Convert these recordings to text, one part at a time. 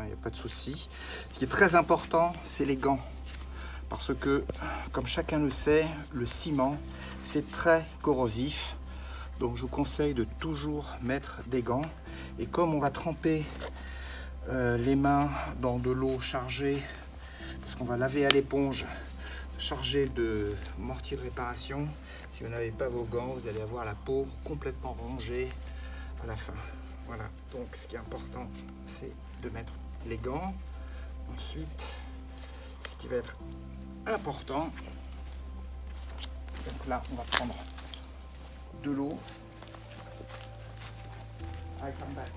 il n'y a pas de souci. Ce qui est très important, c'est les gants. Parce que, comme chacun le sait, le ciment, c'est très corrosif. Donc je vous conseille de toujours mettre des gants. Et comme on va tremper les mains dans de l'eau chargée, parce qu'on va laver à l'éponge, chargée de mortier de réparation, si vous n'avez pas vos gants, vous allez avoir la peau complètement rongée à la fin. Voilà, donc ce qui est important, c'est de mettre les gants. Ensuite, ce qui va être important, donc là, on va prendre de l'eau avec un bac.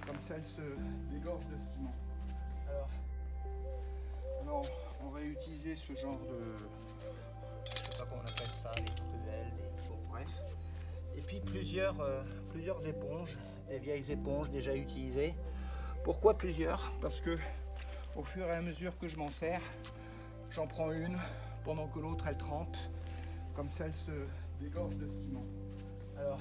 Comme ça, elle se dégorge de ciment. Alors, on va utiliser ce genre de, je sais pas comment on appelle ça, des truelles, bon, bref. Et puis plusieurs éponges, des vieilles éponges déjà utilisées. Pourquoi plusieurs? Parce que au fur et à mesure que je m'en sers, j'en prends une pendant que l'autre elle trempe. Comme ça, elle se dégorge de ciment. Alors,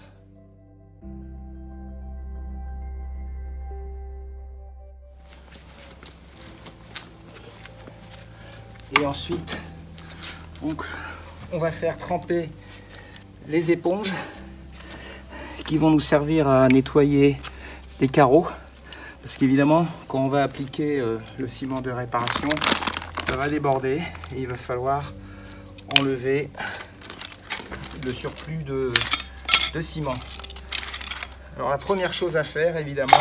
et ensuite, donc, on va faire tremper les éponges qui vont nous servir à nettoyer les carreaux. Parce qu'évidemment, quand on va appliquer le ciment de réparation, ça va déborder et il va falloir enlever le surplus de ciment. Alors la première chose à faire, évidemment,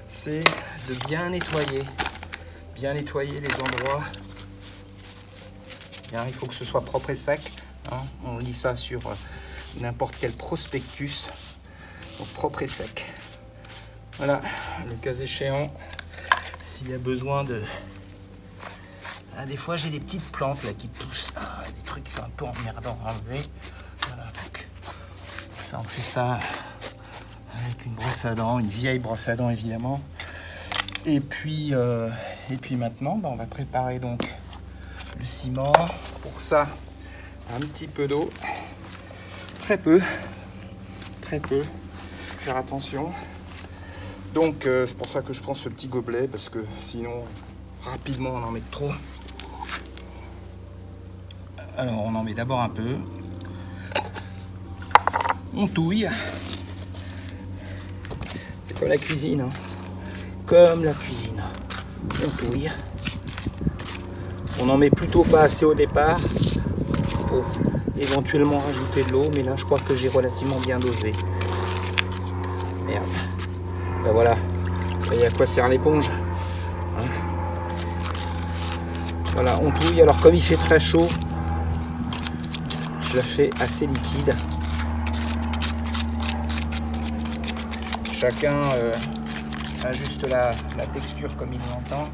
c'est de bien nettoyer les endroits. Bien, il faut que ce soit propre et sec. Hein. On lit ça sur n'importe quel prospectus. Donc propre et sec. Voilà, le cas échéant, s'il y a besoin de... Ah, des fois j'ai des petites plantes là qui poussent, des trucs qui sont un peu emmerdants à enlever. Voilà, donc ça on fait ça avec une brosse à dents, une vieille brosse à dents évidemment. Et puis maintenant, on va préparer donc le ciment. Pour ça, un petit peu d'eau, très peu, faire attention. Donc c'est pour ça que je prends ce petit gobelet, parce que sinon rapidement on en met trop. Alors on en met d'abord un peu, on touille, c'est comme la cuisine, hein. Comme la cuisine, on touille. On en met plutôt pas assez au départ pour éventuellement rajouter de l'eau, mais là je crois que j'ai relativement bien dosé. Merde. Ben voilà, vous voyez à quoi sert l'éponge. Hein, voilà, on touille. Alors comme il fait très chaud, je la fais assez liquide. Chacun ajuste la texture comme il l'entend.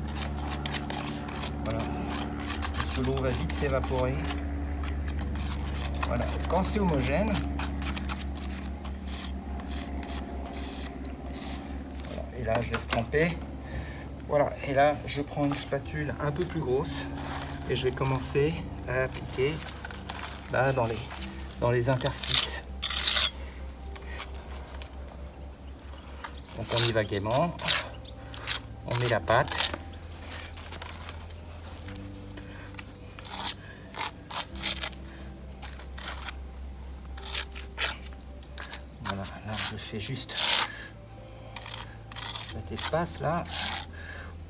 Voilà, parce que l'eau va vite s'évaporer. Voilà, quand c'est homogène, et là je laisse tremper. Voilà, et là je prends une spatule un peu plus grosse et je vais commencer à appliquer là dans les interstices. Donc on y va gaiement, on met la pâte. Voilà, là je fais juste cet espace là,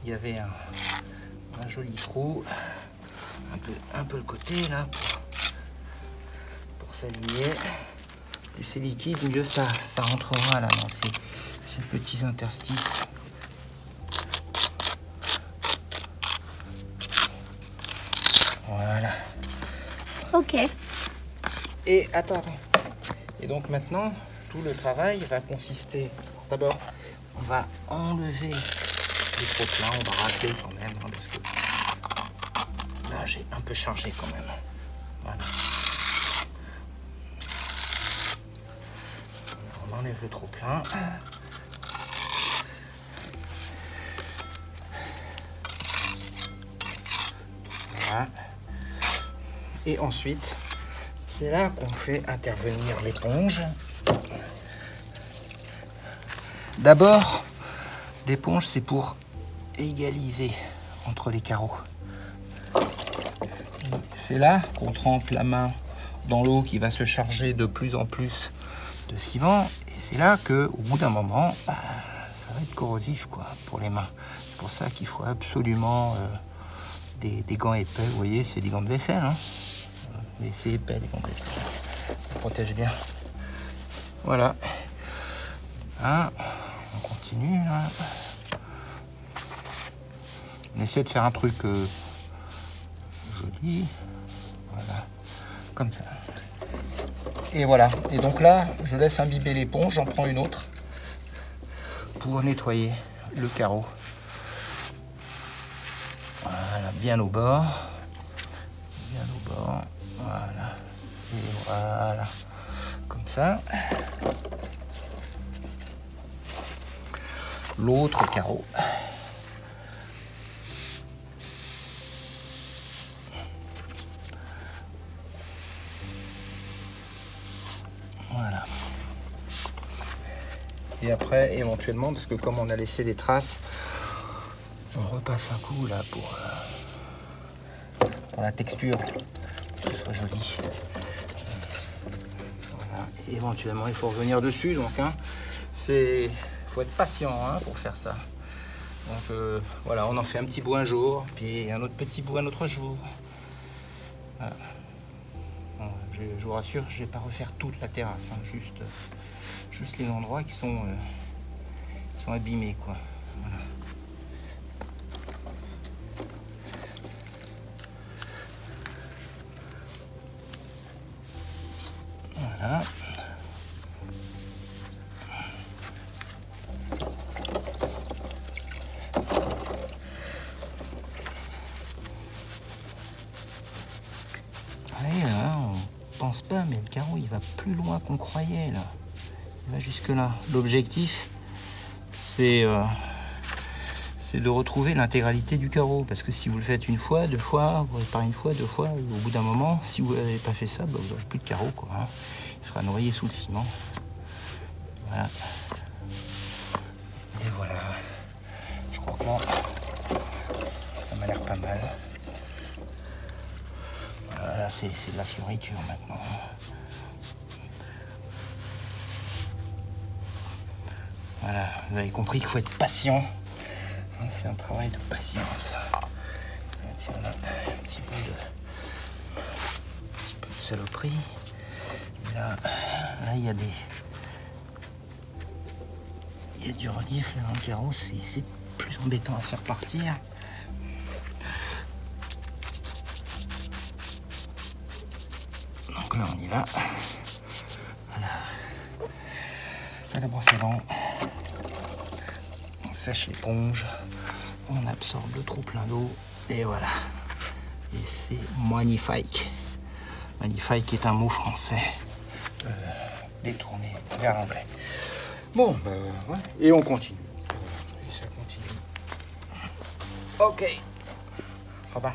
il y avait un joli trou, un peu le côté là pour s'aligner. Plus c'est liquide, mieux ça rentrera là dans ces petits interstices. Voilà. Ok. Et attends. Et donc maintenant, tout le travail va consister. D'abord, on va enlever les trop-pleins, on va racler quand même, hein, parce que là j'ai un peu chargé quand même. Voilà. On enlève le trop-plein. Voilà. Et ensuite, c'est là qu'on fait intervenir l'éponge. D'abord, l'éponge, c'est pour égaliser entre les carreaux. C'est là qu'on trempe la main dans l'eau qui va se charger de plus en plus de ciment. Et c'est là qu'au bout d'un moment, ça va être corrosif quoi, pour les mains. C'est pour ça qu'il faut absolument des gants épais. Vous voyez, c'est des gants de vaisselle. Hein. Mais c'est épais, les gants de vaisselle. Ça protège bien. Voilà. Hein, on continue là. On essaie de faire un truc joli. Voilà. Comme ça. Et voilà. Et donc là, je laisse imbiber l'éponge. J'en prends une autre pour nettoyer le carreau. Voilà. Bien au bord. Bien au bord. Voilà. Et voilà. Comme ça. L'autre carreau. Voilà. Et après, éventuellement, parce que comme on a laissé des traces, on repasse un coup là pour la texture, que ce soit joli. Voilà. Et éventuellement, il faut revenir dessus. Donc, hein, faut être patient hein, pour faire ça. Donc voilà, on en fait un petit bout un jour, puis un autre petit bout un autre jour. Voilà. Bon, je vous rassure, je ne vais pas refaire toute la terrasse, hein, juste les endroits qui sont abîmés, quoi. Voilà. Voilà. Allez, là, on pense pas, mais le carreau, il va plus loin qu'on croyait, là. Il va jusque là. L'objectif, c'est de retrouver l'intégralité du carreau. Parce que si vous le faites une fois, deux fois, vous réparez une fois, deux fois, au bout d'un moment, si vous n'avez pas fait ça, vous n'aurez plus de carreau, quoi. Hein. Il sera noyé sous le ciment. Voilà. Et voilà. Je crois que là, ça m'a l'air pas mal. Voilà, là, c'est de la fioriture maintenant. Voilà, vous avez compris qu'il faut être patient. C'est un travail de patience. Tiens, on a un petit peu de saloperie. Et là, il y a du relief là, dans le carreau. C'est plus embêtant à faire partir. Donc là, on y va. Voilà. À la brosse à dents. On sèche l'éponge. On absorbe le trop plein d'eau. Et voilà. Et c'est magnifique. Magnifique est un mot français détourné vers l'anglais. Bon, ouais. Et on continue. Et ça continue. Ok. Au revoir.